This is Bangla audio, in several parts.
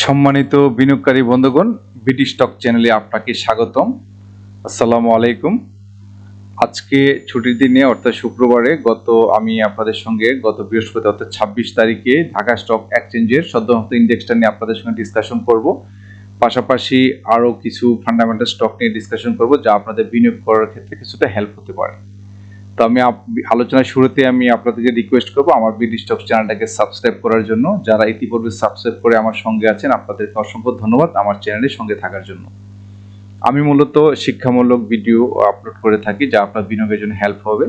সম্মানিত বিনিয়োগকারী বন্ধুগণ, বিডি স্টক চ্যানেলে আপনাকে স্বাগতম। আসসালামু আলাইকুম। আজকে ছুটির দিনে অর্থাৎ শুক্রবারে আমি আপনাদের সঙ্গে গত বৃহস্পতি অর্থাৎ 26 তারিখে ঢাকা স্টক এক্সচেঞ্জের সদ্যজাত ইন্ডেক্সটা নিয়ে আপনাদের সঙ্গে ডিসকাশন করব। পাশাপাশি আরও কিছু ফান্ডামেন্টাল স্টক নিয়ে ডিসকাশন করব, যা আপনাদের বিনিয়োগ করার ক্ষেত্রে কিছুটা হেল্প হতে পারে। তো আমি আলোচনার শুরুতে আমি আপনাদেরকে রিকোয়েস্ট করবো আমার বিডি স্টক চ্যানেলটাকে সাবস্ক্রাইব করার জন্য। যারা ইতিপূর্বে সাবস্ক্রাইব করে আমার সঙ্গে আছেন, আপনাদেরকে অসংখ্য ধন্যবাদ আমার চ্যানেলের সঙ্গে থাকার জন্য। আমি মূলত শিক্ষামূলক ভিডিও আপলোড করে থাকি, যা আপনার বিনিয়োগের জন্য হেল্প হবে।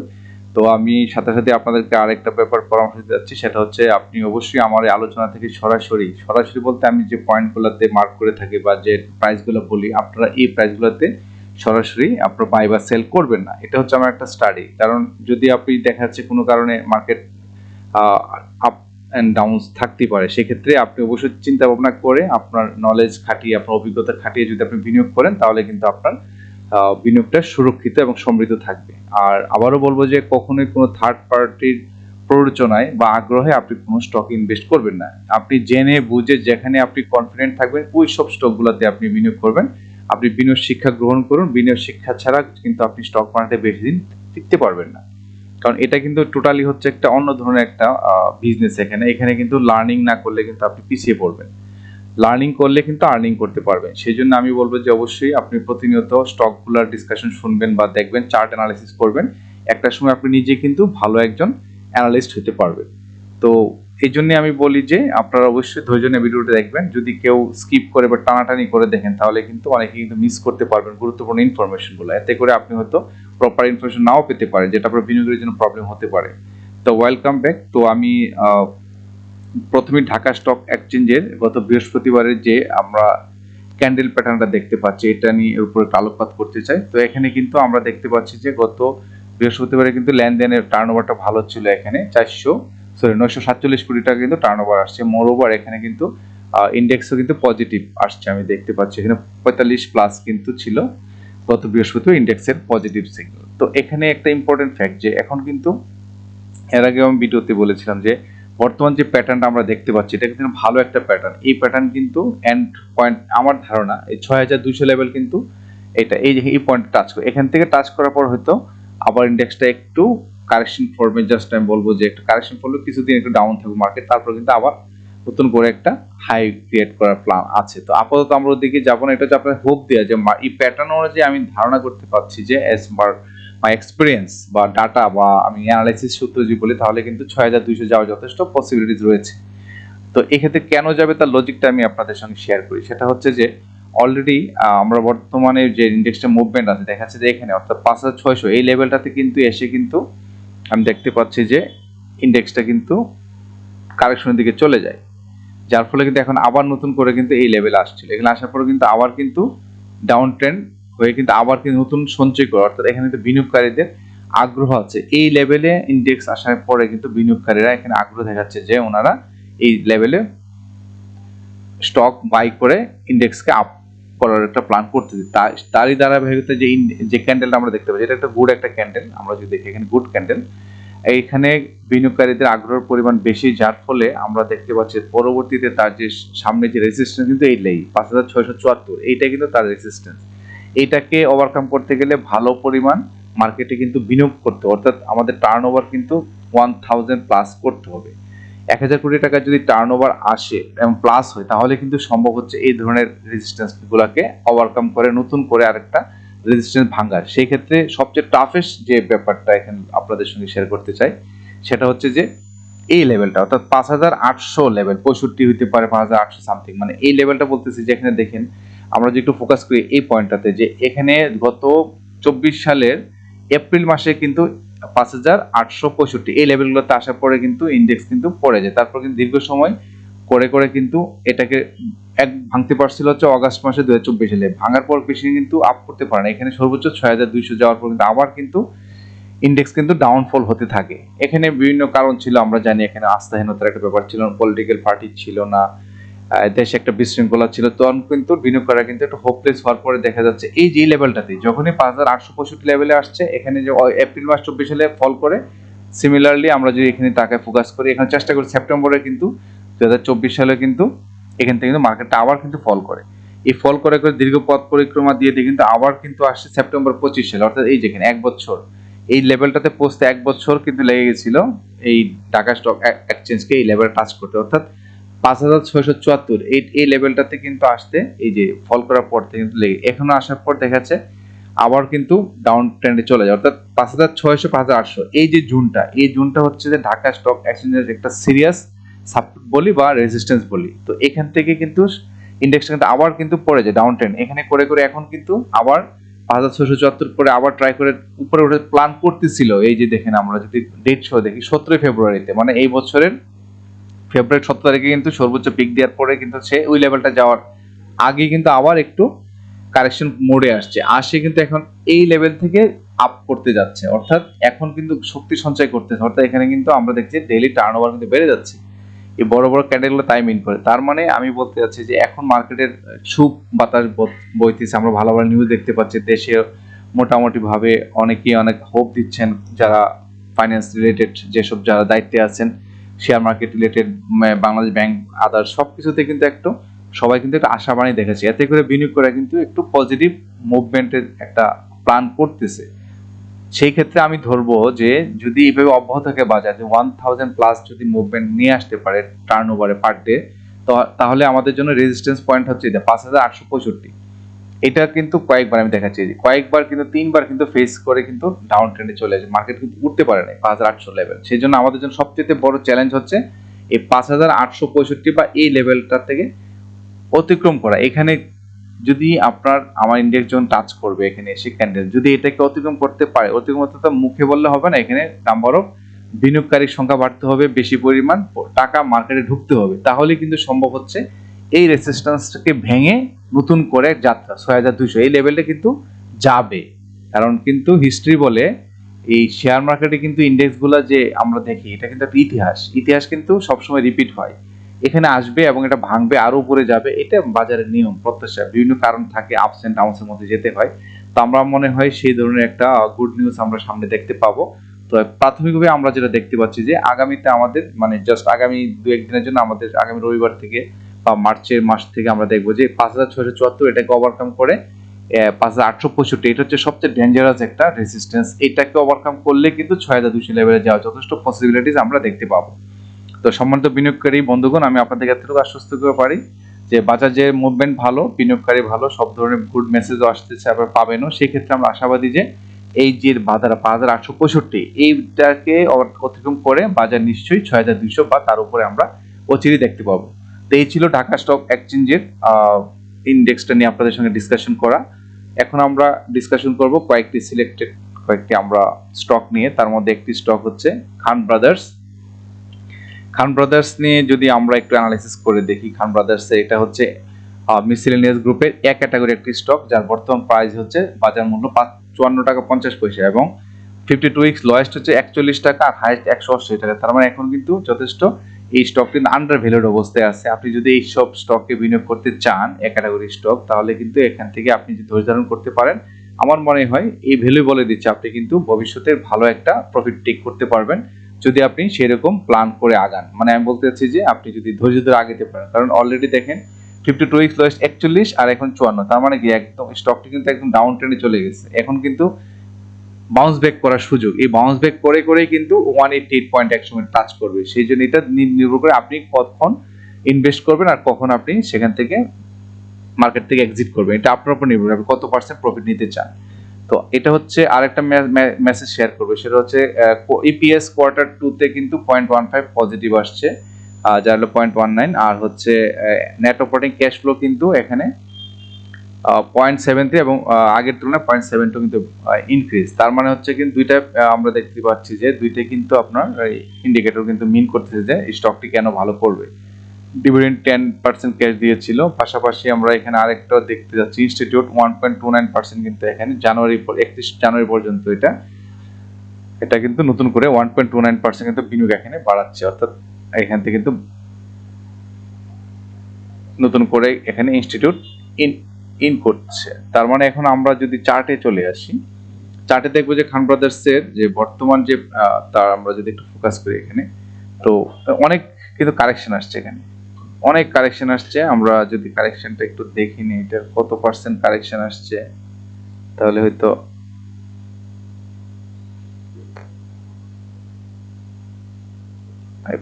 তো আমি সাথে সাথে আপনাদেরকে আরেকটা ব্যাপার পরামর্শ দিতে যাচ্ছি, সেটা হচ্ছে আপনি অবশ্যই আমার এই আলোচনা থেকে সরাসরি বলতে আমি যে পয়েন্টগুলোতে মার্ক করে থাকি বা যে প্রাইসগুলো বলি, আপনারা এই প্রাইসগুলোতে সরাসরি আপনার বাই বা সেল করবেন না। এটা হচ্ছে আমার একটা স্টাডি। কারণ যদি আপনি দেখা যাচ্ছে কোনো কারণে মার্কেট আপ অ্যান্ড ডাউন থাকতেই পারে, সেক্ষেত্রে আপনি অবশ্যই চিন্তা ভাবনা করে আপনার নলেজ খাটিয়ে, আপনার অভিজ্ঞতা খাটিয়ে যদি আপনি বিনিয়োগ করেন, তাহলে কিন্তু আপনার বিনিয়োগটা সুরক্ষিত এবং সমৃদ্ধ থাকবে। আর আবারও বলবো যে কখনোই কোনো থার্ড পার্টির প্ররোচনায় বা আগ্রহে আপনি কোনো স্টক ইনভেস্ট করবেন না। আপনি জেনে বুঝে যেখানে আপনি কনফিডেন্ট থাকবেন, ওই সব স্টকগুলোতে আপনি বিনিয়োগ করবেন। আপনি বিনিয়োগ শিক্ষা গ্রহণ করুন। বিনিয়োগ শিক্ষা ছাড়া কিন্তু আপনি স্টক মার্কেটে বেশি দিন টিকতে পারবেন না। কারণ এটা কিন্তু টোটালি হচ্ছে একটা অন্য ধরনের একটা বিজনেস। এখানে কিন্তু লার্নিং না করলে কিন্তু আপনি পিছিয়ে পড়বেন। লার্নিং করলে কিন্তু আর্নিং করতে পারবেন। সেই জন্য আমি বলবো যে অবশ্যই আপনি প্রতিনিয়ত স্টকগুলোর ডিসকাশন শুনবেন বা দেখবেন, চার্ট অ্যানালিসিস করবেন। একটা সময় আপনি নিজে কিন্তু ভালো একজন অ্যানালিস্ট হতে পারবেন। তো এই জন্য আমি বলি যে আপনারা অবশ্যই ধৈর্য নিয়ে ভিডিওটা দেখবেন। যদি কেউ স্কিপ করে বা টানাটানি করে দেখেন, তাহলে কিন্তু অনেকে কিন্তু মিস করতে পারবেন গুরুত্বপূর্ণ ইনফরমেশনগুলো। এতে করে আপনি হয়তো প্রপার ইনফরমেশন নাও পেতে পারেন, যেটা আপনার বিনিয়োগের জন্য প্রবলেম হতে পারে। তো ওয়েলকাম ব্যাক। তো আমি প্রথমে ঢাকা স্টক এক্সচেঞ্জের গত বৃহস্পতিবারের যে আমরা ক্যান্ডেল প্যাটার্নটা দেখতে পাচ্ছি, এটা নিয়ে এর উপরে আলোকপাত করতে চাই। তো এখানে কিন্তু আমরা দেখতে পাচ্ছি যে গত বৃহস্পতিবারে কিন্তু লেনদেনের টার্নওভারটা ভালো ছিল। এখানে 947 কোটি টাকা কিন্তু টার্নওভার আসছে। মোরওভার এখানে কিন্তু ইন্ডেক্সও কিন্তু পজিটিভ আসছে। আমি দেখতে পাচ্ছি এখানে 45 প্লাস কিন্তু ছিল গত বৃহস্পতিবার ইন্ডেক্সের পজিটিভ সিগন্যাল। তো এখানে একটা ইম্পর্টেন্ট ফ্যাক্ট যে এখন কিন্তু, এর আগে আমি ভিডিওতে বলেছিলাম যে বর্তমান যে প্যাটার্নটা আমরা দেখতে পাচ্ছি, এটা কিন্তু ভালো একটা প্যাটার্ন। এই প্যাটার্ন কিন্তু এন্ড পয়েন্ট, আমার ধারণা এই 6200 লেভেল কিন্তু এটা এই পয়েন্ট টাচ করে, এখান থেকে টাচ করার পর হয়তো আবার ইন্ডেক্সটা একটু কারেকশন ফর্মে, জাস্ট আমি বলবো যে একটা কারেকশন ফর্মে কিছুদিন একটু ডাউন থাকবে মার্কেট, তারপর কিন্তু আবার নতুন করে একটা হাই ক্রিয়েট করার প্ল্যান আছে। তো আপাতত আমরা ওদিকে যাবো না। এটা হচ্ছে আপনার হোপ দেওয়া যে এই প্যাটার্ন অনুযায়ী আমি ধারণা করতে পারছি যে এস মাই এক্সপিরিয়েন্স বা ডাটা বা আমি অ্যানালাইসিস সূত্র যদি বলি, তাহলে কিন্তু 6200 যাওয়ার যথেষ্ট পসিবিলিটিস রয়েছে। তো এক্ষেত্রে কেন যাবে তার লজিকটা আমি আপনাদের সঙ্গে শেয়ার করি। সেটা হচ্ছে যে অলরেডি আমরা বর্তমানে যে ইন্ডেক্সটা মুভমেন্ট আছে, দেখা যাচ্ছে যে এখানে অর্থাৎ 5600 এই লেভেলটাতে কিন্তু এসে কিন্তু আমি দেখতে পাচ্ছি যে ইন্ডেক্সটা কিন্তু কারেকশনের দিকে চলে যায়, যার ফলে কিন্তু এখন আবার নতুন করে কিন্তু এই লেভেলে আসছিল। এখানে আসার পরে কিন্তু আবার কিন্তু ডাউন ট্রেন্ড হয়ে কিন্তু আবার কিন্তু নতুন সঞ্চয় করে, অর্থাৎ এখানে কিন্তু বিনিয়োগকারীদের আগ্রহ আছে। এই লেভেলে ইন্ডেক্স আসার পরে কিন্তু বিনিয়োগকারীরা এখানে আগ্রহ দেখাচ্ছে যে ওনারা এই লেভেলে স্টক বাই করে ইন্ডেক্সকে আপ করার একটা প্ল্যান করতেছে। তারই ধারাবাহিকতা যে ক্যান্ডেলটা আমরা দেখতে পাচ্ছি, এটা একটা গুড একটা ক্যান্ডেল। আমরা যদি দেখি এখানে গুড ক্যান্ডেল, এইখানে বিনিয়োগকারীদের আগ্রহের পরিমাণ বেশি, যার ফলে আমরা দেখতে পাচ্ছি পরবর্তীতে তার যে সামনে যে রেজিস্ট্যান্স কিন্তু এইটাই 5674, এইটা কিন্তু তার রেজিস্ট্যান্স। এইটাকে ওভারকাম করতে গেলে ভালো পরিমাণ মার্কেটে কিন্তু বিনিয়োগ করতে, অর্থাৎ আমাদের টার্নওভার কিন্তু 1000 প্লাস করতে হবে। 1000 কোটি টাকা যদি টার্নওভার আসে এবং প্লাস হয়, তাহলে কিন্তু সম্ভব হচ্ছে এই ধরনের রেজিস্ট্যান্স গুলাকে ওভারকাম করে নতুন করে আরেকটা রেজিস্ট্যান্স ভাঙার। সেই ক্ষেত্রে সবচেয়ে টাফেস্ট যে ব্যাপারটা এখানে আপনাদের সঙ্গে শেয়ার করতে চাই, সেটা হচ্ছে যে এই লেভেলটা অর্থাৎ 5800 লেভেল, 65 হইতে পারে 5800 সামথিং, মানে এই লেভেলটা বলতেছি যে এখানে দেখেন আমরা যদি একটু ফোকাস করি এই পয়েন্টটাতে, যে এখানে গত 24 সালের এপ্রিল মাসে কিন্তু 5865 এই লেভেলগুলোতে আসার পরে কিন্তু ইন্ডেক্স কিন্তু পড়ে যায়। তারপর কিন্তু দীর্ঘ সময় করে করে কিন্তু এটাকে ভাঙতে পারছিল হচ্ছে অগাস্ট মাসে 2024 সালে। ভাঙার পর বেশি কিন্তু আপ করতে পারে না। এখানে সর্বোচ্চ 6200 যাওয়ার পর কিন্তু আবার কিন্তু ইন্ডেক্স কিন্তু ডাউনফল হতে থাকে। এখানে বিভিন্ন কারণ ছিল, আমরা জানি এখানে আস্থাহীনতার একটা ব্যাপার ছিল, পলিটিক্যাল পার্টি ছিল না, দেশে একটা বিশৃঙ্খলা ছিল। তখন কিন্তু বিনিয়োগকারীরা কিন্তু একটু হোপলেস হওয়ার পরে দেখা যাচ্ছে এই যে লেভেলটাতে যখনই 5865 লেভেলে আসছে, এখানে যে এপ্রিল মাস 24 সালে ফল করে, সিমিলারলি আমরা যদি এখানে তাকে ফোকাস করি, এখানে চেষ্টা করি সেপ্টেম্বরে কিন্তু 2024 সালে কিন্তু এখান থেকে কিন্তু মার্কেটটা আবার কিন্তু ফল করে। এই ফল করে দীর্ঘ পথ পরিক্রমা দিয়ে কিন্তু আবার কিন্তু আসছে সেপ্টেম্বর 25 সালে, অর্থাৎ এই যেখানে 1 বছর এই লেভেলটাতে পৌঁছতে 1 বছর কিন্তু লেগে গেছিল এই ঢাকা স্টক এক্সচেঞ্জকে এই লেভেল টাচ করতে, অর্থাৎ 5674 এই লেভেলটাতে কিন্তু আসতে এই যে ফল করার পর থেকে কিন্তু লেগে এখনো আসার পর দেখা যাচ্ছে আবার কিন্তু ডাউন ট্রেন্ডে চলে যায়, অর্থাৎ 5600 5800 এই যে জোনটা হচ্ছে যে ঢাকা স্টক এক্সচেঞ্জের একটা সিরিয়াস সাপোর্ট বলি বা রেজিস্ট্যান্স বলি। তো এখান থেকে কিন্তু ইন্ডেক্সটা কিন্তু আবার কিন্তু পড়ে যায় ডাউন ট্রেন্ড, এখানে করে এখন কিন্তু আবার 5674 করে আবার ট্রাই করে উপরে উঠে প্ল্যান করতেছিল। এই যে দেখেন আমরা যদি ডেট সহ দেখি 17 ফেব্রুয়ারিতে, মানে এই বছরের ফেব্রুয়ারি 17 তারিখে কিন্তু সর্বোচ্চ পিক দেওয়ার পরে কিন্তু সে ওই লেভেলটা যাওয়ার আগে কিন্তু আবার একটু কারেকশন মোডে আসে কিন্তু এখন এই লেভেল থেকে আপ করতে যাচ্ছে, অর্থাৎ এখন কিন্তু শক্তি সঞ্চয় করতেছে, অর্থাৎ এখানে কিন্তু আমরা দেখছি ডেইলি টার্নওভার কিন্তু বেড়ে যাচ্ছে। এই বড় বড় ক্যান্ডেলগুলো তাই মিন করে। তার মানে আমি বলতে চাচ্ছি যে এখন মার্কেটের সুপ বাতাস বইতেছে, আমরা ভালো ভালো নিউজ দেখতে পাচ্ছি, দেশে মোটামুটি ভাবে অনেকেই অনেক হোপ দিচ্ছেন, যারা ফাইন্যান্স রিলেটেড যেসব যারা দায়িত্বে আছেন, share market related, Bangladesh bank, other সবকিছুতে কিন্তু একটু সবাই কিন্তু একটা আশাবাণী দেখাচ্ছে, এতে করে বিনিয়োগ করা কিন্তু একটু পজিটিভ মুভমেন্টের একটা প্ল্যান করতেছে। সেই ক্ষেত্রে আমি ধরবো যে যদি এইভাবে অব্যাহত থাকে বাজার, যে 1000 প্লাস যদি মুভমেন্ট নিয়ে আসতে পারে টার্ন ওভারে পার ডে, তো তাহলে আমাদের জন্য রেজিস্ট্যান্স পয়েন্ট হচ্ছে এটা 5865। এটা কিন্তু কয়েকবার আমি দেখাচ্ছি, কয়েকবার কিন্তু 3বার কিন্তু ফেস করে কিন্তু ডাউন ট্রেন্ডে চলে আসে, মার্কেট কিন্তু উঠতে পারে না 5800 লেভেল। সেই জন্য আমাদের জন্য সবচেয়ে বড় চ্যালেঞ্জ হচ্ছে এই 5865 বা এই লেভেলটা থেকে অতিক্রম করা। এখানে যদি আপনার আমার ইন্ডেক্স জোন টাচ করবে, এখানে এসে ক্যান্ডেল যদি এটাকে অতিক্রম করতে পারে, অতিক্রম করতে তো মুখে বললে হবে না, এখানে নাম্বার অফ বিনিয়োগকারীর সংখ্যা বাড়তে হবে, বেশি পরিমাণ টাকা মার্কেটে ঢুকতে হবে, তাহলে কিন্তু সম্ভব হচ্ছে এই রেসিস্ট্যান্সটাকে ভেঙে নতুন করে যাত্রা 6200 এই লেভেলটা কিন্তু যাবে। কারণ কিন্তু হিস্ট্রি বলে এই শেয়ার মার্কেটে কিন্তু ইন্ডেক্সগুলো যে আমরা দেখি এটা কিন্তু একটা ইতিহাস কিন্তু সবসময় রিপিট হয়, এখানে আসবে এবং এটা ভাঙবে, আরো উপরে যাবে, এটা বাজারের নিয়ম প্রত্যাশা, বিভিন্ন কারণ থাকে, আপস এন্ড ডাউনস এর মধ্যে যেতে হয়। তো আমরা মনে হয় সেই ধরনের একটা গুড নিউজ আমরা সামনে দেখতে পাবো। তো প্রাথমিকভাবে আমরা যেটা দেখতে পাচ্ছি যে আগামীতে আমাদের মানে জাস্ট আগামী 2-1 দিনের জন্য আমাদের আগামী রবিবার থেকে বা মার্চের মাস থেকে আমরা দেখবো যে 5674 এটাকে ওভারকাম করে 5865 এটা হচ্ছে সবচেয়ে ডেঞ্জারাস একটা রেজিস্ট্যান্স, এটাকে ওভারকাম করলে কিন্তু 6200 লেভেলে যাওয়ার যথেষ্ট পসিবিলিটিস আমরা দেখতে পাবো। তো সম্মানিত বিনিয়োগকারী বন্ধুগণ, আমি আপনাদের এতটুকু আশ্বস্ত করতে পারি যে বাজারের মুভমেন্ট ভালো, বিনিয়োগকারী ভালো, সব ধরনের গুড মেসেজও আসতেছে, আবার পাবেনও। সেই ক্ষেত্রে আমরা আশাবাদী যে এই যে বাজার 5865 এইটাকে অতিক্রম করে বাজার নিশ্চয়ই 6200 বা তার উপরে আমরা অচিরেই দেখতে পাবো। তো এই ছিল ঢাকা স্টক এক্সচেঞ্জের ইন্ডেক্সটা নিয়ে আপনাদের সঙ্গে ডিসকাশন করা। এখন আমরা ডিসকাশন করব কয়েকটি আমরা স্টক নিয়ে, তার মধ্যে একটি স্টক হচ্ছে খান ব্রাদার্স নিয়ে যদি আমরা একটু অ্যানালাইসিস করে দেখি, খান ব্রাদার্স এটা হচ্ছে মিসেলেনিয়াস গ্রুপের এক ক্যাটাগরি একটি স্টক, যার বর্তমান প্রাইস হচ্ছে বাজার মূল্য 54 টাকা 50 পয়সা এবং 52 উইকস লোয়েস্ট হচ্ছে 41 টাকা আর হাইয়েস্ট 180 টাকা। তার মানে এখন কিন্তু যথেষ্ট এই স্টকটি আন্ডার ভ্যালুড অবস্থায় আছে। আপনি যদি এই সব স্টকে বিনিয়োগ করতে চান, এক ক্যাটাগরি স্টক, তাহলে কিন্তু এখান থেকে আপনি যদি ধৈর্য ধারণ করতে পারেন, আমার মনে হয় এই ভ্যালু বলে দিচ্ছে আপনি কিন্তু ভবিষ্যতের ভালো একটা প্রফিট টেক করতে পারবেন যদি আপনি সেরকম প্ল্যান করে আগান। মানে আমি বলতে চাচ্ছি যে আপনি যদি ধৈর্য ধরে আগাতে পারেন, কারণ অলরেডি দেখেন 52 উইকস লোয়েস্ট 41 আর এখন 54, তার মানে কি একদম স্টকটি কিন্তু একদম ডাউন ট্রেন্ডে চলে গেছে। এখন কিন্তু বাউন্স ব্যাক করার সুযোগ, এই বাউন্স ব্যাক করেই কিন্তু 188 পয়েন্ট একসময় টাচ করবে। সেই জন্য এটা নির্ভর করে আপনি কখন ইনভেস্ট করবেন আর কখন আপনি সেখান থেকে মার্কেট থেকে এক্সিট করবেন, এটা আপনার উপর নির্ভর করে কত পার্সেন্ট প্রফিট নিতে চান। তো এটা হচ্ছে আরেকটা মেসেজ শেয়ার করবে, সেটা হচ্ছে ইপিএস কোয়ার্টার 2 তে কিন্তু 0.15 পজিটিভ আসছে, যা হলো 0.19, আর হচ্ছে নেট অপারেটিং ক্যাশ ফ্লো কিন্তু এখানে 0.73 এবং আগের তুলনায় 0.72 কিন্তু ইনক্রিজ। তার মানে হচ্ছে কিন্তু দুইটা আমরা দেখতে পাচ্ছি যে দুইটাই কিন্তু আপনার ইন্ডিকেটর কিন্তু মিন করতেছে যে স্টকটি কেন ভালো করবে। ডিভিডেন্ড 10% ক্যাশ দিয়েছিল, পাশাপাশি আমরা এখানে আরেকটা দেখতে যাচ্ছি ইনস্টিটিউট 1.29% কিন্তু এখানে 31 জানুয়ারি পর্যন্ত এটা কিন্তু নতুন করে 1.29% কিন্তু বিনিয়োগ এখানে বাড়াচ্ছে, অর্থাৎ এখান থেকে কিন্তু নতুন করে এখানে ইনস্টিটিউট ইন করছে। তার মানে এখন আমরা যদি চার্টে চলে আসি, চার্টে দেখবো যে খান ব্রাদার্সের যে বর্তমান যে তার আমরা যদি একটু ফোকাস করি এখানে, তো অনেক কিন্তু কারেকশন আসছে এখানে, অনেক কারেকশন আসছে। আমরা যদি কারেকশনটা একটু দেখি নি এটার কত পার্সেন্ট কারেকশন আসছে, তাহলে হয়তো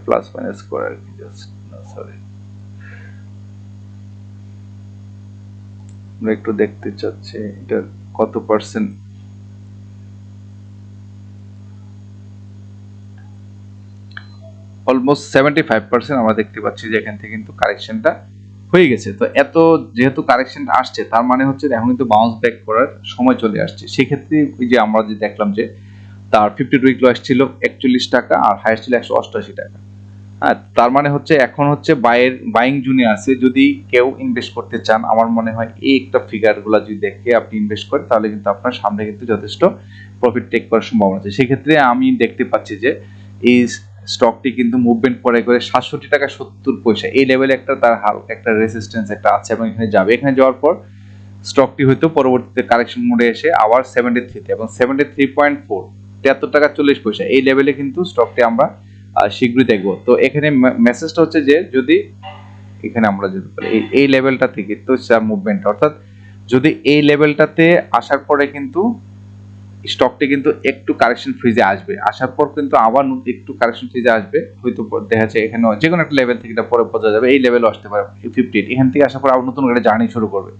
প্লাস মাইনাস করে আর কি, জাস্ট সরি, আমরা একটু দেখতে চাচ্ছি এটার কত পার্সেন্ট। অলমোস্ট 75% আমরা দেখতে পাচ্ছি যে এখান থেকে কিন্তু কারেকশনটা হয়ে গেছে। তো এত যেহেতু কারেকশনটা আসছে, তার মানে হচ্ছে এখন কিন্তু বাউন্স ব্যাক করার সময় চলে আসছে। সেক্ষেত্রে ওই যে আমরা যে দেখলাম যে তার 52 উইক লো আসছিল 41 টাকা আর হাইয়েস্ট ছিল 188 টাকা। হ্যাঁ, তার মানে হচ্ছে এখন হচ্ছে বাইং জোনে আছে। যদি কেউ ইনভেস্ট করতে চান, আমার মনে হয় এই একটা ফিগার গুলা যদি দেখে আপনি ইনভেস্ট করেন, তাহলে কিন্তু আপনার সামনে কিন্তু যথেষ্ট প্রফিট টেক করার সম্ভাবনা আছে। সেক্ষেত্রে আমি দেখতে পাচ্ছি যে এই স্টকটি কিন্তু মুভমেন্ট করে করে 67 টাকা 70 পয়সা এই লেভেলে একটা তার হালকা একটা রেসিস্টেন্স একটা আছে এবং এখানে যাবে। এখানে যাওয়ার পর স্টকটি হয়তো পরবর্তীতে কারেকশন মোডে এসে আবার 73 এবং 73.4 73 টাকা 40 পয়সা এই লেভেলে কিন্তু স্টকটি আমরা শীঘ্রই দেখবো। তো এখানে মেসেজটা হচ্ছে যে যদি এখানে আমরা যদি এই লেভেলটা থেকে তো মুভমেন্ট, অর্থাৎ যদি এই লেভেলটাতে আসার পরে কিন্তু স্টকটি কিন্তু একটু কারেকশন ফ্রিজে আসবে, আসার পর কিন্তু আবার একটু কারেকশন ফ্রিজে আসবে, হয়তো দেখা যাচ্ছে এখানে যে কোনো একটা লেভেল থেকে এটা পরে বোঝা যাবে, এই লেভেলও আসতে পারে 58, এখান থেকে আসার পর আবার নতুন একটা জার্নি শুরু করবে।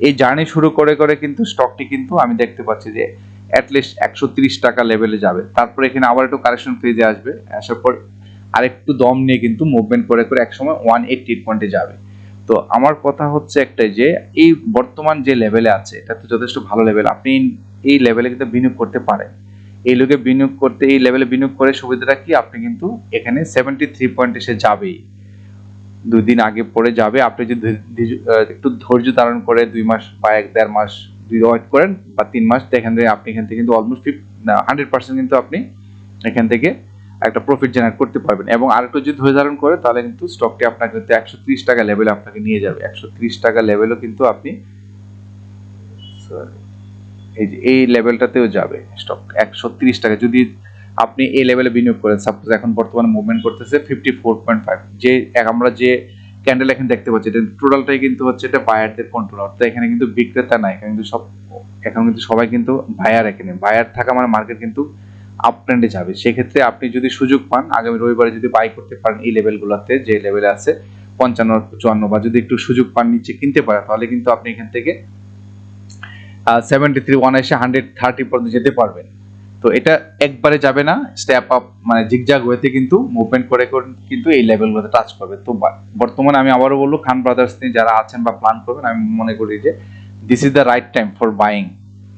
এই জার্নি শুরু করে করে কিন্তু স্টকটি কিন্তু আমি দেখতে পাচ্ছি যে অ্যাটলিস্ট 130 টাকা লেভেলে যাবে, তারপরে এখানে আবার একটু কারেকশন ফ্রিজে আসবে, আসার পর আরেকটু দম নিয়ে কিন্তু মুভমেন্ট করে করে একসময় 180 পয়েন্টে যাবে। তো আমার কথা হচ্ছে একটাই যে এই বর্তমান যে লেভেলে আছে এটা তো যথেষ্ট ভালো লেভেল, আপনি এই লেভেলে কিন্তু বিনিয়োগ করতে পারেন। এই লোকে বিনিয়োগ করতে এই লেভেলে বিনিয়োগ করে সুবিধাটা কি, আপনি কিন্তু এখানে 73 পয়েন্ট এসে যাবেই, 2 দিন আগে পরে যাবে। আপনি যদি একটু ধৈর্য ধারণ করে 2 মাস বা 1-1.5 মাস ওয়েট করেন বা 3 মাস, দেখেন যে আপনি এখান থেকে কিন্তু অলমোস্ট 100% কিন্তু আপনি এখান থেকে একটা প্রফিট জেনারেট করতে পারবেন। এবং আরেকটু যদি ধৈর্য ধারণ করে তাহলে কিন্তু স্টকটি আপনাকে কিন্তু 130 টাকা লেভেলে আপনাকে নিয়ে যাবে। 130 টাকা লেভেলও কিন্তু আপনি এই যে এই লেভেলটাতেও যাবে স্টক 130 টাকা যদি আপনি এই লেভেলে বিনিয়োগ করেন। সাপোজ এখন বর্তমানে মুভমেন্ট করতেছে 54.5, যে আমরা যে ক্যান্ডেল এখানে দেখতে পাচ্ছি এটা টোটালটাই কিন্তু হচ্ছে এটা বায়ারদের কন্ট্রোল, অর্থাৎ এখানে কিন্তু বিক্রেতা নাই, এখানে কিন্তু সব এখন কিন্তু সবাই কিন্তু বায়ার, এখানে বায়ার থাকা মানে মার্কেট কিন্তু আপ ট্রেন্ডে যাবে। সেক্ষেত্রে আপনি যদি সুযোগ পান আগামী রবিবারে যদি বাই করতে পারেন এই লেভেলগুলোতে, যে লেভেলে আছে 55-54, বা যদি একটু সুযোগ পান নিচে কিনতে পারেন, তাহলে কিন্তু আপনি এখান থেকে 73 1 এসে 130 পর্যন্ত যেতে পারবেন। তো এটা একবারে যাবে না, স্টেপ আপ মানে জিগজাগ ওয়েতে কিন্তু মুভমেন্ট করে করে কিন্তু এই লেভেলগুলোতে টাচ করবে। তো বর্তমানে আমি আবারও বলবো খান ব্রাদার্স নিয়ে যারা আছেন বা প্ল্যান করবেন, আমি মনে করি যে this is the right time for buying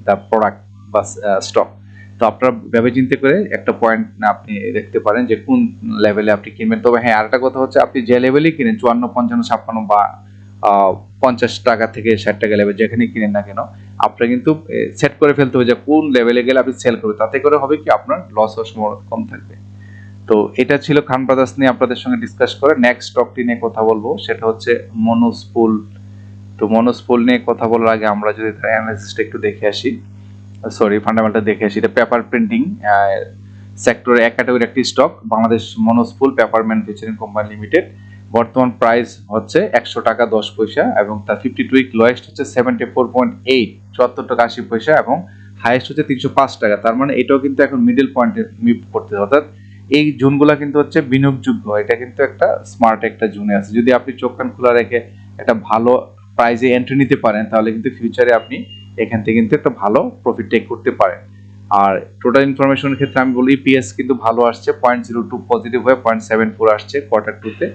the product বা স্টক। তো আপনারা ভেবে চিন্তে করে একটা পয়েন্ট আপনি দেখতে পারেন যে কোন লেভেলে আপনি কিনবেন। তবে হ্যাঁ, আরেকটা কথা হচ্ছে আপনি যে লেভেলেই কিনেন 54 55 56 বা 50 টাকা থেকে 60 টাকা লেভেল যেখানে কিনেন না কেন, আপনার কিন্তু সেট করে ফেলতে হবে যে কোন লেভেলে গেলে আপনি সেল করবেন, তাতে করে হবে কি আপনার লস হওয়ার সম্ভাবনা কম থাকবে। তো এটা ছিল খান ব্রাদার্স নিয়ে আপনাদের সঙ্গে ডিসকাস করে। নেক্সট স্টকটি নিয়ে কথা বলবো, সেটা হচ্ছে মনোস্পুল। তো মনোস্পুল নিয়ে কথা বলার আগে আমরা যদি তার অ্যানালিসিসটা একটু দেখে আসি, সরি ফান্ডামেন্টাল দেখে আসি। এটা পেপার প্রিন্টিং সেক্টরে এক ক্যাটাগরি একটি stock, Bangladesh Monospool paper manufacturing company limited. বর্তমান প্রাইস হচ্ছে 100 টাকা 10 পয়সা এবং তার 52 উইক লোয়েস্ট হচ্ছে 74.8 74 টাকা 80 পয়সা এবং হাইয়েস্ট হচ্ছে 305 টাকা। তার মানে এটাও কিন্তু এখন মিডল পয়েন্টে মুভ করতে, অর্থাৎ এই জোনগুলো কিন্তু হচ্ছে বিনিয়োগযোগ্য, এটা কিন্তু একটা স্মার্ট একটা জোনে আছে। যদি আপনি চোখ কান খোলা রেখে একটা ভালো প্রাইজে এন্ট্রি নিতে পারেন, তাহলে কিন্তু ফিউচারে আপনি এখান থেকে কিন্তু একটা ভালো প্রফিট টেক করতে পারেন। আর টোটাল ইনফরমেশনের ক্ষেত্রে আমি বলি ইপিএস কিন্তু ভালো আসছে, 0.02 পজিটিভ হয়ে 0.74 আসছে কোয়ার্টার টুতে।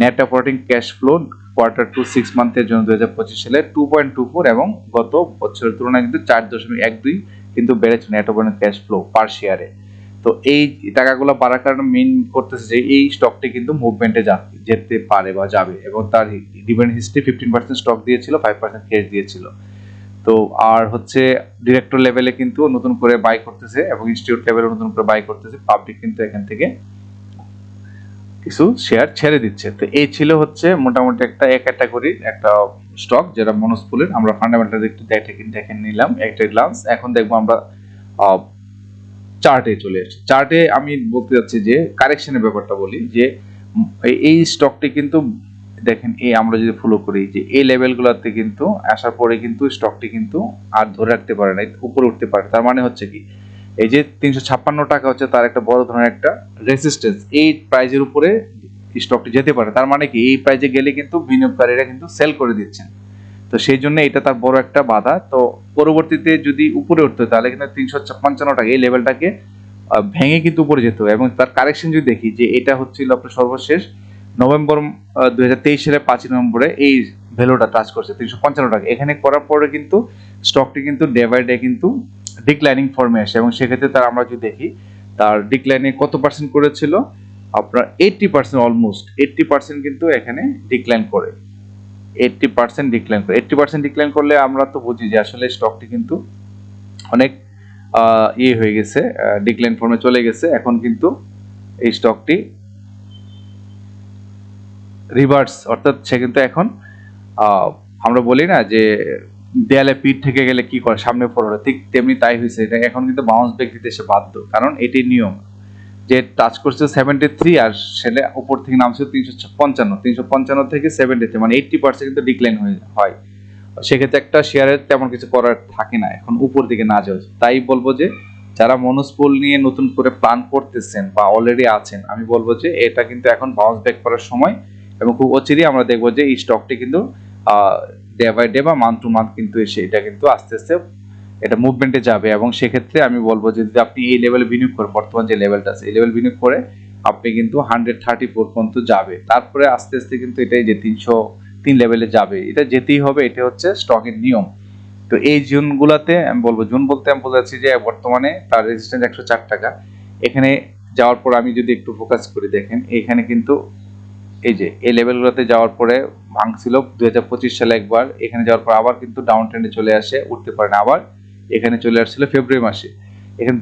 Net operating cash flow quarter two 6 মান্থের জন্য 2025 সালে 2.24 এবং গত বছরের তুলনায় কিন্তু 4.12 কিন্তু বেড়েছে নেট অপারেটিং ক্যাশ ফ্লো পার শেয়ারে। তো এই টাকাগুলো বাড়ার কারণে মেইন করতেছে যে এই স্টকটি কিন্তু মুভমেন্টে যেতে পারে বা যাবে, এবং তার ডিভিডেন্ড হিস্ট্রি 15% স্টক দিয়েছিল, 5% ক্যাশ দিয়েছিল। তো আর হচ্ছে ডিরেক্টর লেভেলে কিন্তু নতুন করে বাই করতেছে এবং ইনস্টিটিউট লেভেলে নতুন করে বাই করতেছে, পাবলিক কিন্তু এখান থেকে কিছু শেয়ার ছেড়ে দিচ্ছে। তো এই ছিল হচ্ছে মোটামুটি একটা ক্যাটাগরির একটা স্টক যেটা মনোস্পুলের। আমরা ফান্ডামেন্টাল একটু দেখে নিলাম একটা গ্লান্স। এখন দেখবো আমরা চার্টে চলে আসছি। চার্টে আমি বলতে যাচ্ছি যে কারেকশনের ব্যাপারটা বলি যে এই স্টকটি কিন্তু দেখেন এই আমরা যদি ফলো করি যে এই লেভেলগুলোতে কিন্তু আসার পরে কিন্তু স্টকটি কিন্তু আর ধরে রাখতে পারে না, উপরে উঠতে পারে। তার মানে হচ্ছে কি, এই যে 356 টাকা হচ্ছে তার একটা বড় ধরনের একটা রেজিস্ট্যান্স, এই প্রাইজের উপরে স্টকটি যেতে পারে। তার মানে কি এই প্রাইজে গেলে কিন্তু বিনিয়োগকারীরা কিন্তু সেল করে দিচ্ছেন। তো সেই জন্য এটা তার বড় একটা বাধা। তো পরবর্তীতে যদি উপরে উঠতে তাহলে কিন্তু 355 টাকা এই লেভেলটাকে ভেঙে কিন্তু উপরে যেতে হবে। এবং তার কারেকশন যদি দেখি যে এটা হচ্ছিল আপনার সর্বশেষ নভেম্বর 2023 সালে 5 নভেম্বরে এই ভ্যালুটা টাচ করছে 355 টাকা। এখানে করার পরে কিন্তু স্টকটি কিন্তু ডে বাই ডে কিন্তু ডিক্লাইনিং ফর্মে আসে, এবং সেক্ষেত্রে তার আমরা যদি দেখি তার ডিক্লাইনে কত পার্সেন্ট করেছিল, আপনার 80%, অলমোস্ট 80% কিন্তু এখানে ডিক্লাইন করে। 80% ডিক্লাইন করে। 80% ডিক্লাইন করলে আমরা তো বুঝি যে আসলে স্টকটি কিন্তু অনেক ইয়ে হয়ে গেছে, ডিক্লাইন ফর্মে চলে গেছে। এখন কিন্তু এই স্টকটি রিভার্স, অর্থাৎ সে কিন্তু এখন আমরা বলি না যে দেয়ালে পিঠ থেকে গেলে কি করে সামনে পড়ে, ঠিক তেমনি তাই হয়েছে। এটা এখন কিন্তু বাউন্স ব্যাক দিতে সে বাধ্য, কারণ এটি নিয়ম যে টাচ করছে 73 আর সেলে উপর থেকে নামছে 355 থেকে 73, মানে 80% কিন্তু ডিক্লাইন হয়। সেক্ষেত্রে একটা শেয়ারের তেমন কিছু করার থাকে না এখন উপর দিকে না যাওয়া। তাই বলবো যে যারা মনোস্পল নিয়ে নতুন করে প্ল্যান করতেছেন বা অলরেডি আছেন, আমি বলবো যে এটা কিন্তু এখন বাউন্স ব্যাক করার সময়, এবং খুব অচিরেই আমরা দেখবো যে এই স্টকটি কিন্তু ডে বাই ডে বা মান্থ টু মান্থ কিন্তু এসে এটা কিন্তু আস্তে আস্তে এটা মুভমেন্টে যাবে। এবং সেক্ষেত্রে আমি বলবো যে যদি আপনি এই লেভেলে বিনিয়োগ করেন, বর্তমান যে লেভেলটা আছে এই লেভেল বিনিয়োগ করে আপনি কিন্তু 134 পর্যন্ত যাবে। তারপরে আস্তে আস্তে কিন্তু এটাই যে 303 লেভেলে যাবে, এটা যেতেই হবে, এটা হচ্ছে স্টকের নিয়ম। তো এই জোনগুলোতে আমি বলবো, জোন বলতে আমি বলেছি যে বর্তমানে তার রেজিস্ট্যান্স 104 টাকা। এখানে যাওয়ার পর আমি যদি একটু ফোকাস করি, দেখেন এখানে কিন্তু এই যে এই লেভেলগুলোতে যাওয়ার পরে ভাঙছিল 2025 সালে একবার, এখানে যাওয়ার পর আবার কিন্তু ডাউন ট্রেন্ডে চলে আসে, উঠতে পারে না, আবার এখানে চলে আসছিল ফেব্রুয়ারি মাসে। এখানে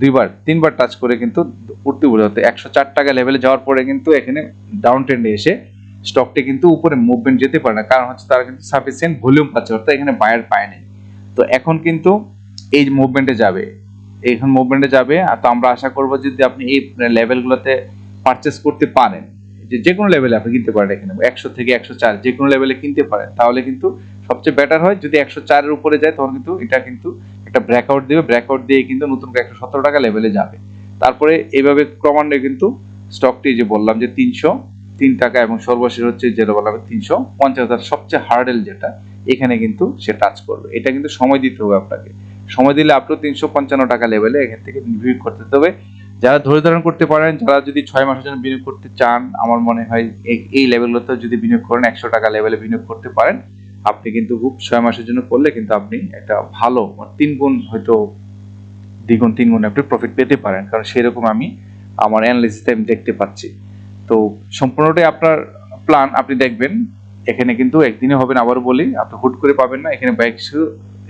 তিনবার টাচ করে কিন্তু উঠতে উঠতে 104 টাকা লেভেলে যাওয়ার পরে কিন্তু এখানে ডাউন ট্রেন্ডে এসে স্টকটি কিন্তু উপরে মুভমেন্ট যেতে পারে না, কারণ হচ্ছে তারা কিন্তু সাফিসিয়েন্ট ভলিউম পাচ্ছে, অর্থাৎ এখানে বায়ার পায় নাই। তো এখন কিন্তু এই মুভমেন্টে যাবে, এখন মুভমেন্টে যাবে। আর তো আমরা আশা করবো যদি আপনি এই লেভেলগুলোতে পারচেস করতে পারেন, যে কোনো লেভেলে আপনি কিনতে পারেন, এখানে 100 থেকে 104 যে কোনো লেভেলে কিনতে পারেন, তাহলে কিন্তু সবচেয়ে বেটার হয়। যদি 104 এর উপরে যায় তখন কিন্তু এটা কিন্তু একটা ব্রেকআউট দিবে, ব্রেকআউট দিয়ে কিন্তু নতুন করে 117 টাকা লেভেলে যাবে। তারপরে এইভাবে ক্রমান্বয়ে কিন্তু স্টকটি যে বললাম যে 303 টাকা, এবং সর্বশেষ হচ্ছে যেটা বললাম 350, সবচেয়ে হার্ডেল যেটা, এখানে কিন্তু সে টাচ করবে। এটা কিন্তু সময় দিতে হবে আপনাকে, সময় দিলে আপনি 355 টাকা লেভেলে এখান থেকে বিনিয়োগ করতে হবে। যারা ধৈর্য ধারণ করতে পারেন, যারা যদি 6 মাসের জন্য বিনিয়োগ করতে চান, আমার মনে হয় এই লেভেলগুলোতে যদি বিনিয়োগ করেন 100 টাকা লেভেলে বিনিয়োগ করতে পারেন, আপনি কিন্তু খুব 6 মাসের জন্য করলে কিন্তু আপনি একটা ভালো 3 গুণ, হয়তো দ্বিগুণ 3 গুণ আপনি প্রফিট পেতে পারেন, কারণ সেরকম আমি আমার অ্যানালিসিসে আমি দেখতে পাচ্ছি। তো সম্পূর্ণটাই আপনার প্ল্যান, আপনি দেখবেন এখানে কিন্তু একদিনে হবে না, আবারও বলি আপনি হুট করে পাবেন না। এখানে কিছু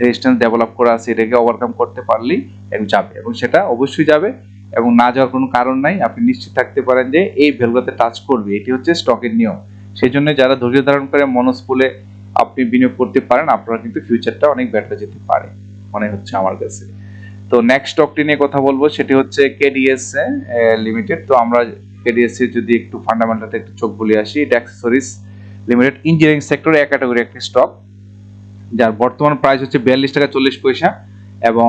রেজিস্ট্যান্স ডেভেলপ করা আছে, এটাকে ওভারকাম করতে পারলেই যাবে, এবং সেটা অবশ্যই যাবে, এবং না যাওয়ার কোনো কারণ নাই। আপনি নিশ্চিত থাকতে পারেন যে এই ভ্যালুতে টাচ করবে, এটি হচ্ছে স্টকের নিয়ম। সেই জন্য যারা ধৈর্য ধারণ করে মনোস্পলে আপনি বিনিয়োগ করতে পারেন, আপনার কিন্তু ফিউচারটা অনেক বেটার যেতে পারে মনে হচ্ছে আমার কাছে। তো নেক্সট স্টকটি নিয়ে কথা বলবো, সেটি হচ্ছে কেডিএস লিমিটেড। তো আমরা কেডিএস এর যদি একটু ফান্ডামেন্টালটা একটু চোখ বলে আসি, এটা অ্যাক্সেসরিজ লিমিটেড ইঞ্জিনিয়ারিং সেক্টরে এক ক্যাটাগরি একটি স্টক, যার বর্তমান প্রাইস হচ্ছে 42 টাকা 40 পয়সা, এবং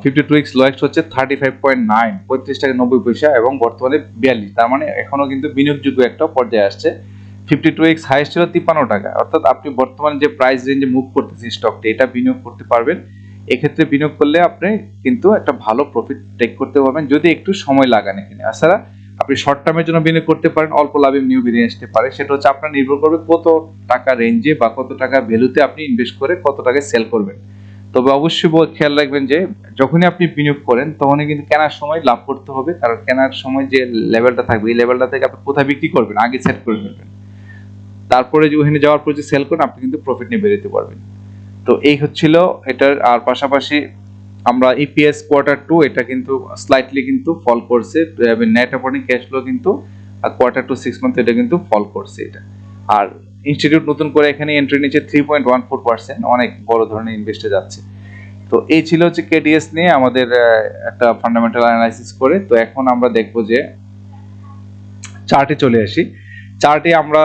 52 উইকস লোয়েস্ট হচ্ছে 35.9, 35 টাকা 90 পয়সা, এবং বর্তমানে 42, তার মানে এখনো কিন্তু বিনিয়োগযোগ্য একটা পর্যায়ে আসছে। 52 উইকস হাইস্ট ছিল 53 টাকা, অর্থাৎ আপনি বর্তমানে যে প্রাইস রেঞ্জে মুভ করতেছেন স্টকটি, এটা বিনিয়োগ করতে পারবেন। এক্ষেত্রে বিনিয়োগ করলে আপনি কিন্তু একটা ভালো প্রফিট টেক করতে পারবেন যদি একটু সময় লাগান এখানে। এছাড়া আপনি শর্ট টার্মের জন্য বিনিয়োগ করতে পারেন, অল্প লাভে নিউ বেরিয়ে আসতে পারে, সেটা হচ্ছে আপনার নির্ভর করবে কত টাকা রেঞ্জে বা কত টাকা ভ্যালুতে আপনি ইনভেস্ট করে কত টাকায় সেল করবেন। তবে অবশ্যই খেয়াল রাখবেন যে যখনই আপনি বিনিয়োগ করেন তখনই কিন্তু কেনার সময় লাভ করতে হবে, কারণ কেনার সময় যে লেভেলটা থাকবে এই লেভেলটা থেকে আপনি কোথায় বিক্রি করবেন আগে সেট করে ফেলবেন, তারপরে যে ওখানে যাওয়ার পর যে সেল করেন আপনি কিন্তু প্রফিট নিয়ে বেরোতে পারবেন। তো এই হচ্ছিল এটার। আর পাশাপাশি আমরা ইপিএস Q2 এটা কিন্তু স্লাইটলি কিন্তু ফল করছে, নেট অপারেটিং ক্যাশ ফ্লো কিন্তু Q2 6 মান্থ এটা কিন্তু ফল করছে এটা। আর ইনস্টিটিউট নতুন করে এখানে এন্ট্রি নিচ্ছে 3.14%, অনেক বড় ধরনের ইনভেস্টে যাচ্ছে। তো এই ছিল হচ্ছে কেডিএস নিয়ে আমাদের একটা ফান্ডামেন্টাল অ্যানালাইসিস করে। তো এখন আমরা দেখবো যে চার্টে চলে আসি। চার্টে আমরা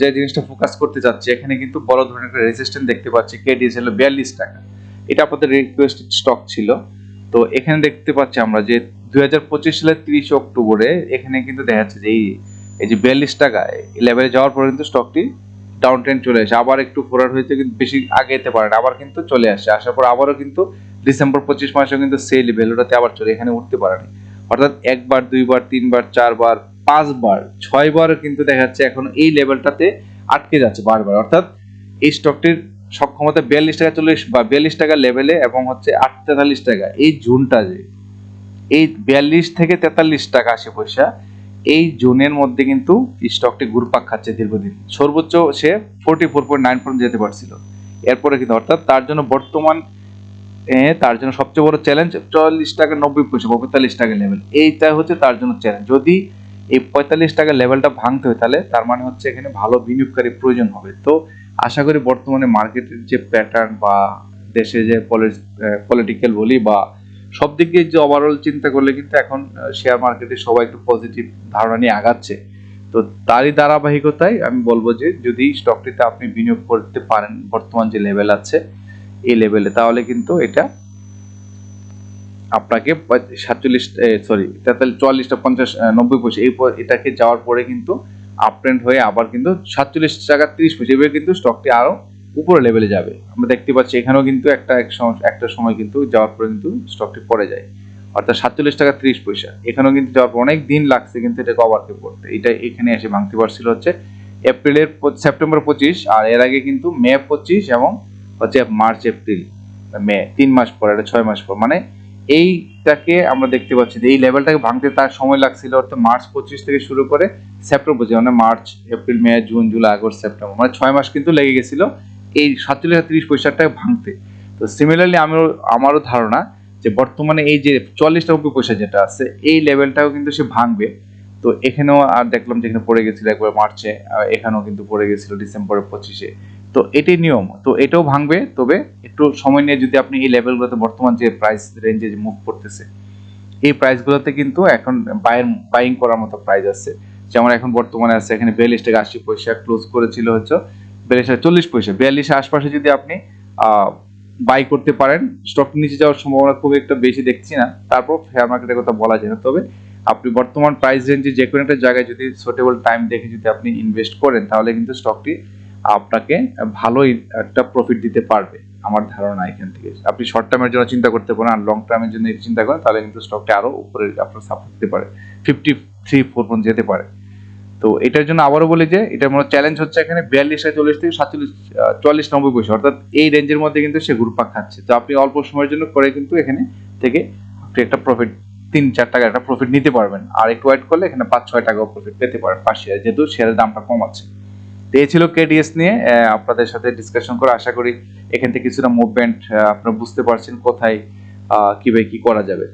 যে জিনিসটা ফোকাস করতে যাচ্ছি, এখানে কিন্তু বড় ধরনের একটা রেজিস্ট্যান্স দেখতে পাচ্ছি। কেডিএস হলো 42 টাকা, এটা আপনাদের রিকোয়েস্টেড স্টক ছিল। তো এখানে দেখতে পাচ্ছি আমরা যে 2025 সালের 30 অক্টোবরে এখানে কিন্তু দেখা যাচ্ছে যে এই যে 42 টাকা লেভেলে যাওয়ার পরে কিন্তু স্টকটি ডাউন ট্রেন্ড চলে আসে, আবার একটু ফরওয়ার্ড হয়েছে, কিন্তু বেশি আগে যেতে পারে না, আবার কিন্তু চলে আসে, আসার পর আবারও কিন্তু ডিসেম্বর 25 মাসেও কিন্তু সেই ভ্যালুটাতে আবার চলে এখানে উঠতে পারেনি। অর্থাৎ একবার, দুইবার, তিনবার, চারবার, পাঁচবার, ছয়বার কিন্তু দেখা যাচ্ছে এখন এই লেভেলটাতে আটকে যাচ্ছে বারবার। অর্থাৎ এই স্টকটির সক্ষমতা 42 টাকা 40 বা 42 টাকা লেভেলে এবং হচ্ছে 43 টাকা এই জোনটা, যে এই 42 থেকে 43 টাকা 80 পয়সা এই জোনের মধ্যে কিন্তু স্টকটি ঘুরপাক খাচ্ছে দীর্ঘদিন। সর্বোচ্চ সে 44.9 পর্যন্ত যেতে পারছিল এরপরে কিন্তু, অর্থাৎ তার জন্য বর্তমান তার জন্য সবচেয়ে বড় চ্যালেঞ্জ 44 টাকা 90 পয়সা বা 45 টাকা লেভেল, এইটা হচ্ছে তার জন্য চ্যালেঞ্জ। যদি এই 45 টাকা লেভেলটা ভাঙতে হয় তাহলে তার মানে হচ্ছে এখানে ভালো বিনিয়োগকারী প্রয়োজন হবে। তো আশা করি বর্তমানে মার্কেটের যে প্যাটার্ন বা দেশে যে পলিটিক্যাল বলি বা সব দিক দিয়ে যে ওভারঅল চিন্তা করলে কিন্তু এখন শেয়ার মার্কেটে সবাই একটু পজিটিভ ধারণা নিয়ে আগাচ্ছে। তো তারই ধারাবাহিকতায় আমি বলবো যে যদি স্টকটিতে আপনি বিনিয়োগ করতে পারেন বর্তমান যে লেভেল আছে এই লেভেলে, তাহলে কিন্তু এটা আপনাকে 44টা 50 90 পয়সা এটাকে যাওয়ার পরে কিন্তু আপট্রেন্ড হয়ে আবার কিন্তু 47 টাকা 30 পয়সা এভাবে কিন্তু স্টকটি আরো উপরে লেভেলে যাবে। আমরা দেখতে পাচ্ছি এখানেও কিন্তু একটা সময় কিন্তু যাওয়ার পরে কিন্তু স্টকটি পড়ে যায়, অর্থাৎ 47 টাকা 30 পয়সা এখানেও কিন্তু যাওয়ার পর অনেক দিন লাগছে কিন্তু এটাকে ওভারকে করতে। এটা এখানে এসে ভাঙতে পারছিল হচ্ছে সেপ্টেম্বর 25, আর এর আগে কিন্তু মে 25 এবং হচ্ছে মার্চ এপ্রিল মে 3 মাস পর, এটা 6 মাস পর, মানে এইটাকে আমরা দেখতে পাচ্ছি যে এই লেভেলটাকে ভাঙতে তার সময় লাগছিল অর্থাৎ মার্চ 25 থেকে শুরু করে সেপ্টেম্বর পর্যন্ত, মানে March April May June July August September, মানে 6 মাস কিন্তু লেগে গেছিল এই 47.30 পয়সাটাকে ভাঙতে। তো সিমিলারলি আমারও ধারণা যে বর্তমানে এই যে 40 টাকা 90 পয়সা যেটা আছে এই লেভেলটাও কিন্তু সে ভাঙবে। তো এখানেও আর দেখলাম যেখানে পড়ে গেছিল একবার মার্চে, এখানেও কিন্তু পড়ে গেছিল ডিসেম্বরের 25-এ। তো এটাই নিয়ম, তো এটাও ভাঙবে, তবে একটু সময় নিয়ে যদি আপনি এই লেভেলগুলোতে বর্তমান যে প্রাইস রেঞ্জে মুভ করতেছে এই প্রাইসগুলোতে কিন্তু এখন বাইং করার মতো প্রাইস আছে। যেমন এখন বর্তমানে আছে এখানে 42 টাকা 80 পয়সা ক্লোজ করেছিল হচ্ছে 42 টাকা 40 পয়সা, 42 আশপাশে যদি আপনি বাই করতে পারেন, স্টক নিচে যাওয়ার সম্ভাবনা খুব একটা বেশি দেখছি না, তারপর শেয়ার মার্কেটের কথা বলা যায় না। তবে আপনি বর্তমান প্রাইস রেঞ্জে যে কোনো একটা জায়গায় যদি সুটেবল টাইম দেখে যদি আপনি ইনভেস্ট করেন তাহলে কিন্তু স্টকটি আপনাকে ভালো একটা প্রফিট দিতে পারবে আমার ধারণা। এখান থেকে আপনি শর্ট টার্মের জন্য চিন্তা করতে পারেন, আর লং টার্মের জন্য চিন্তা করেন তাহলে কিন্তু স্টকটি আরো উপরে আপনার সাপোর্ট দিতে পারে, 53-4 পর্যন্ত যেতে পারে। তো এটার জন্য আবারও বলি যে এটার মধ্যে চ্যালেঞ্জ হচ্ছে এখানে 42 টাকা 40 থেকে 47 44 90 পয়সা, অর্থাৎ এই রেঞ্জের মধ্যে কিন্তু সে ঘুরপাক খাচ্ছে। তো আপনি অল্প সময়ের জন্য করে কিন্তু এখানে থেকে আপনি একটা প্রফিট 3-4 টাকা একটা প্রফিট নিতে পারবেন, আর একটু ওয়েট করলে এখানে 5-6 টাকাও প্রফিট পেতে পারেন পার শেয়ার, যেহেতু শেয়ারের দামটা কম আছে। তো এই ছিল কেডিএস নিয়ে আপনাদের সাথে ডিসকাশন করে, আশা করি এখান থেকে কিছুটা মুভমেন্ট আপনারা বুঝতে পারছেন কোথায় কিভাবে কি করা যাবে।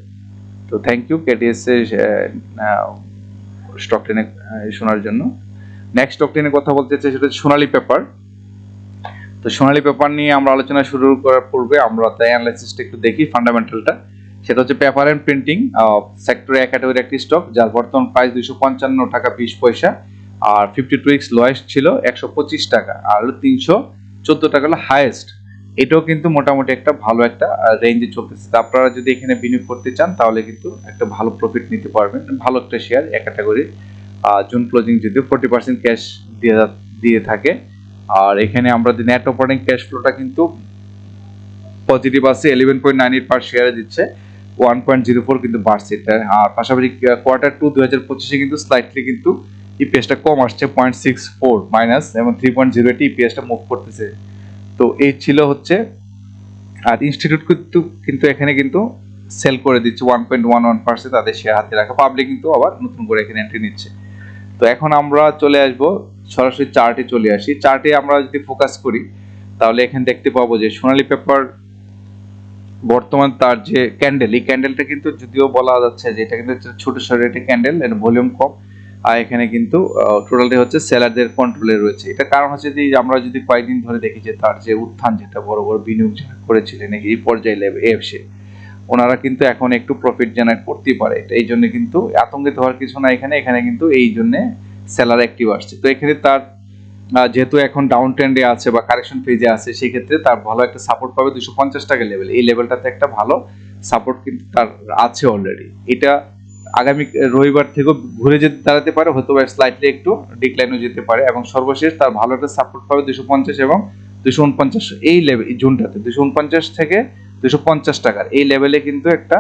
তো থ্যাংক ইউ কেডিএস এর স্টক টেনে শোনার জন্য। নেক্সট স্টক টেনে কথা বলতে চাই সেটা হচ্ছে সোনালী পেপার। তো সোনালী পেপার নিয়ে আমরা আলোচনা শুরু করার পূর্বে আমরা তাই অ্যানালাইসিসটা একটু দেখি ফান্ডামেন্টালটা। সেটা হচ্ছে পেপার এন্ড প্রিন্টিং সেক্টরে ক্যাটাগরি একটি স্টক যার বর্তমান প্রাইস 255 টাকা 20 পয়সা, আর 52 উইকস লোয়েস্ট ছিল 125 টাকা, আর 314 টাকা হলো হাইয়েস্ট। এটাও কিন্তু মোটামুটি একটা ভালো একটা রেঞ্জে চলতেছে। আপনারা যদি এখানে বিনিয়োগ করতে চান তাহলে কিন্তু একটা ভালো প্রফিট নিতে পারবেন, ভালো একটা শেয়ার এক ক্যাটাগরি। জুন ক্লোজিং যদিও 40% ক্যাশ দিয়ে থাকে, আর এখানে আমরা নেট অপারেটিং ক্যাশ ফ্লোটা কিন্তু পজিটিভ আছে, 11.98 পার শেয়ারে দিচ্ছে, 1.04 কিন্তু বাড়ছে এটা। আর পাশাপাশি Q2 2025-এ কিন্তু স্লাইটলি কিন্তু ইপিএসটা কম আসছে 0.64 মাইনাস, এবং 3.08 ইপিএসটা মুভ করতেছে। তো এই ছিল হচ্ছে, আর ইনস্টিটিউট কিন্তু এখানে কিন্তু সেল করে দিচ্ছে 1.11% তাদের শেয়ার হাতে রাখা, পাবলিক কিন্তু আবার নতুন করে এখানে এন্ট্রি নিচ্ছে। তো এখন আমরা চলে আসবো সরাসরি চার্টে চলে আসি। চার্টে আমরা যদি ফোকাস করি তাহলে এখানে দেখতে পাবো যে সোনালী পেপার বর্তমান তার যে ক্যান্ডেল, এই ক্যান্ডেলটা কিন্তু যদিও বলা যাচ্ছে যে এটা কিন্তু ছোট সরের একটা ক্যান্ডেল, এর ভলিউম কম, আর এখানে কিন্তু টোটালটা হচ্ছে সেলারদের কন্ট্রোলে রয়েছে। এটা কারণ হচ্ছে যে আমরা যদি কয়েকদিন ধরে দেখি যে তার যে উত্থান, যেটা বড় বড় বিনিয়োগ যারা করেছিলেন এই পর্যায়ে এসে ওনারা কিন্তু এখন একটু প্রফিট জেনারেট করতেই পারে, এই জন্য কিন্তু আতঙ্কিত হওয়ার কিছু না। এখানে কিন্তু এই জন্য সেলার অ্যাক্টিভ আসছে। তো এখানে তার যেহেতু এখন ডাউন ট্রেন্ডে আছে বা কারেকশন ফেজে আছে, সেক্ষেত্রে তার ভালো একটা সাপোর্ট পাবে 250 টাকা লেভেল। এই লেভেলটাতে একটা ভালো সাপোর্ট কিন্তু তার আছে অলরেডি। এটা আগামী রবিবার থেকেও ঘুরে যেতে দাঁড়াতে পারে, হয়তো স্লাইটলি একটু ডিক্লাইনও যেতে পারে, এবং সর্বশেষ তার ভালো একটা সাপোর্ট পাবে 250 এবং 249 এই লেভেল, জুনটাতে 249 থেকে 250 টাকার এই লেভেলে কিন্তু একটা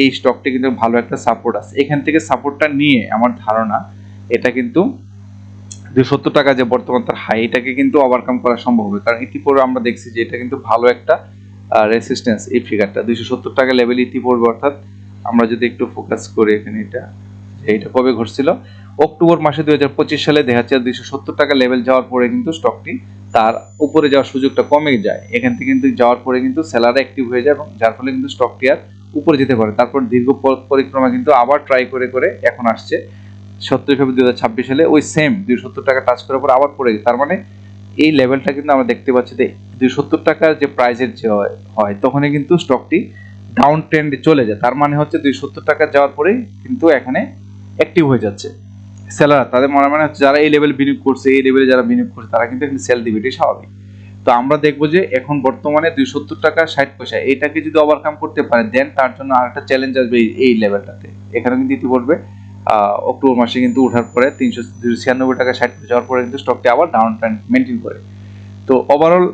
এই স্টকটি কিন্তু ভালো একটা সাপোর্ট আছে। এখান থেকে সাপোর্টটা নিয়ে আমার ধারণা এটা কিন্তু 270 টাকা যে বর্তমান তার হাই, এটাকে কিন্তু ওভারকাম করা সম্ভব হবে, কারণ ইতিপূর্বে আমরা দেখছি যে এটা কিন্তু ভালো একটা রেসিস্ট্যান্স, এই ফিগারটা 270 টাকা লেভেল ইতিপূর্বে। অর্থাৎ আমরা যদি একটু ফোকাস করি এখানে, এটা কবে ঘটছিল, অক্টোবর মাসে 2025 সালে দেখা যাচ্ছে 270 টাকা লেভেল যাওয়ার পরে কিন্তু স্টকটি তার উপরে যাওয়ার সুযোগটা কমে যায়। এখান থেকে কিন্তু যাওয়ার পরে কিন্তু সেলার অ্যাক্টিভ হয়ে যায়, এবং যার ফলে কিন্তু স্টকটি আর উপরে যেতে পারে। তারপর দীর্ঘ পরিক্রমা কিন্তু আবার ট্রাই করে করে এখন আসছে 17 ফেব্রুয়ারি 2026 সালে ওই সেম 270 টাকা টাচ করার পর আবার পড়ে গেছে। তার মানে এই লেভেলটা কিন্তু আমরা দেখতে পাচ্ছি যে 270 টাকার যে প্রাইসের যে হয় তখনই কিন্তু স্টকটি ডাউন ট্রেন্ডে চলে যায়। তার মানে হচ্ছে 270 টাকা যাওয়ার পরেই কিন্তু এখানে অ্যাক্টিভ হয়ে যাচ্ছে সেলার। তাদের মনে হচ্ছে যারা এই লেভেল বিনিয়োগ করছে, এই লেভেলে যারা বিনিয়োগ করছে তারা কিন্তু এখানে সেল দিবে, এটাই স্বাভাবিক। তো আমরা দেখবো যে এখন বর্তমানে 270 টাকা 60 পয়সা, এটাকে যদি ওভারকাম করতে পারে দেন তার জন্য আরেকটা চ্যালেঞ্জ আসবে এই লেভেলটাতে। এখানে কিন্তু ইতিপূর্বে অক্টোবর মাসে কিন্তু ওঠার পরে 296 টাকা 60 পয়সা যাওয়ার পরে কিন্তু স্টকটি আবার ডাউন ট্রেন্ড মেনটেন করে। তো ওভারঅল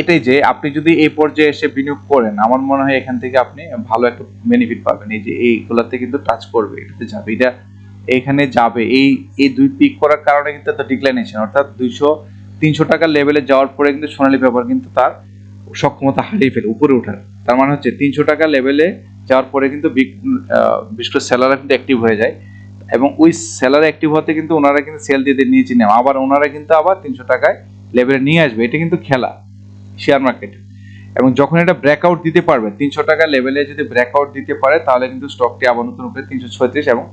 এটাই যে আপনি যদি এই পর্যায়ে এসে বিনিয়োগ করেন, আমার মনে হয় এখান থেকে আপনি ভালো একটা বেনিফিট পাবেন। এই যে এইগুলাতে কিন্তু টাচ করবে, এটাতে যাবে, এটা এখানে যাবে, এই দুই পিক করার কারণে কিন্তু একটা ডিক্লাইনেশন, অর্থাৎ 300 টাকার লেভেলে যাওয়ার পরে কিন্তু সোনালী পেপার কিন্তু তার সক্ষমতা হারিয়ে ফেলে উপরে ওঠার। তার মানে হচ্ছে 300 টাকা লেভেলে যাওয়ার পরে কিন্তু বিশেষ করে সেলাররা কিন্তু অ্যাক্টিভ হয়ে যায়, এবং ওই সেলার অ্যাক্টিভ হতে কিন্তু ওনারা কিন্তু সেল দিয়ে নিয়েছে নেওয়া, আবার ওনারা কিন্তু আবার 300 টাকায় লেভেলে নিয়ে আসবে। এটা কিন্তু খেলা শেয়ার মার্কেটে। এবং যখন এটা ব্রেকআউট দিতে পারবে 300 টাকা লেভেলে, যদি ব্রেকআউট দিতে পারে তাহলে কিন্তু স্টকটি আবার নতুন উপরে 336 এবং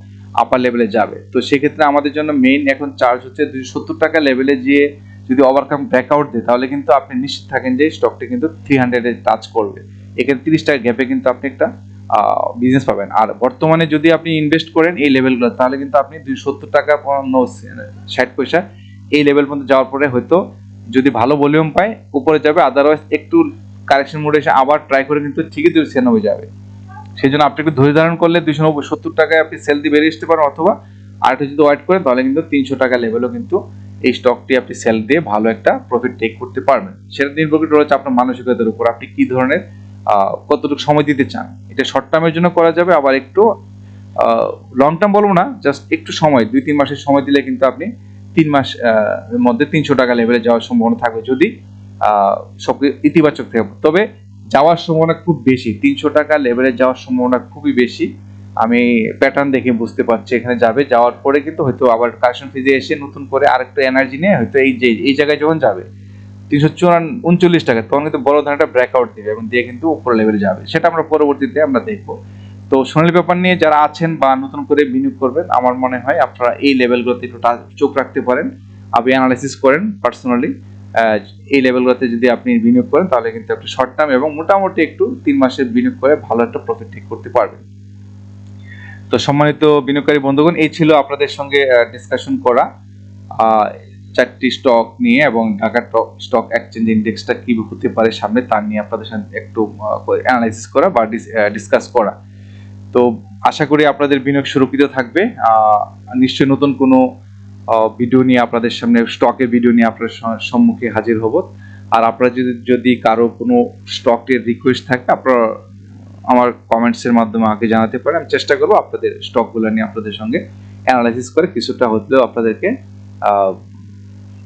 আপার লেভেলে যাবে। তো সেক্ষেত্রে আমাদের জন্য মেইন এখন চার্জ হচ্ছে 270 টাকা লেভেলে গিয়ে যদি ওভারকাম ব্রেকআউট দেয় তাহলে কিন্তু আপনি নিশ্চিত থাকেন যে স্টকটি কিন্তু 300 এ টাচ করবে। এখানে 30 টাকা গ্যাপে কিন্তু আপনি একটা বিজনেস পাবেন। আর বর্তমানে যদি আপনি ইনভেস্ট করেন এই লেভেলগুলো, তাহলে কিন্তু আপনি 270 টাকা 60 পয়সা এই লেভেল পর্যন্ত যাওয়ার পরে হয়তো যদি ভালো ভলিউম পায় উপরে যাবে, আদারওয়াইজ একটু কারেকশন মোডে এসে আবার ট্রাই করে কিন্তু ঠিকই 296 যাবে। সেই জন্য আপনি একটু ধৈর্য ধারণ করলে 270 টাকায় আপনি সেল দিয়ে বেরিয়ে আসতে পারেন, অথবা আরেকটু যদি ওয়েট করেন তাহলে কিন্তু 300 টাকা লেভেলও কিন্তু এই স্টকটি আপনি সেল দিয়ে ভালো একটা প্রফিট টেক করতে পারবেন। সেটা নির্ভর করে রয়েছে আপনার মানসিকতার উপর, আপনি কি ধরনের কতটুকু সময় দিতে চান। এটা শর্ট টার্মের জন্য করা যাবে, আবার একটু লং টার্ম বলবো না, জাস্ট একটু সময় 2-3 মাসের সময় দিলে কিন্তু আপনি 3 মাস মধ্যে 300 টাকা লেভেলে যাওয়ার সম্ভাবনা থাকবে যদি সব ইতিবাচক থাকে। তবে যাওয়ার সম্ভাবনা খুব বেশি, 300 টাকা লেভেলে যাওয়ার সম্ভাবনা খুবই বেশি। আমি প্যাটার্ন দেখে বুঝতে পারছি এখানে যাবে, যাওয়ার পরে কিন্তু হয়তো আবার কারেকশন ফেজে এসে নতুন করে আরেকটু এনার্জি নিয়ে হয়তো এই জায়গায় যখন যাবে 339 টাকা, তখন কিন্তু বড় ধরনের একটা ব্রেকআউট দিবে এবং দিয়ে কিন্তু উপর লেভেলে যাবে, সেটা আমরা পরবর্তীতে আমরা দেখবো। তো সোনালী পেপার নিয়ে যারা আছেন বা নতুন করে বিনিয়োগ করবেন, আমার মনে হয় আপনারা এই লেভেলগুলোতে একটু চোখ রাখতে পারেন, আপনি অ্যানালাইসিস করেন পার্সোনালি। এই লেভেলগুলোতে যদি আপনি বিনিয়োগ করেন তাহলে কিন্তু আপনি শর্ট টার্ম এবং মোটামুটি একটু 3 মাসের বিনিয়োগ করে ভালো একটা প্রফিট টেক করতে পারবেন। তো সম্মানিত বিনিয়োগকারী বন্ধুগণ, এই ছিল আপনাদের সঙ্গে ডিসকাশন করা 4টি স্টক নিয়ে, এবং ঢাকা স্টক এক্সচেঞ্জ ইন্ডেক্সটা কি হতে পারে সামনে তা নিয়ে আপনাদের সাথে একটু অ্যানালাইসিস করা বা ডিসকাস করা। তো আশা করি আপনাদের বিনিয়োগ সুরক্ষিত থাকবে। নিশ্চয়ই নতুন কোনো ভিডিও নিয়ে আপনাদের সামনে, স্টকের ভিডিও নিয়ে আপনার সম্মুখে হাজির হব। আর আপনারা যদি কারো কোনো স্টকের রিকোয়েস্ট থাকে আপনারা আমার কমেন্টসের মাধ্যমে আমাকে জানাতে পারেন, আমি চেষ্টা করবো আপনাদের স্টকগুলো নিয়ে আপনাদের সঙ্গে অ্যানালাইসিস করে কিছুটা হলেও আপনাদেরকে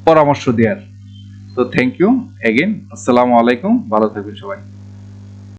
পরামর্শ দেওয়ার। তো থ্যাংক ইউ এগেন, আসসালামু আলাইকুম, ভালো থাকবেন সবাই।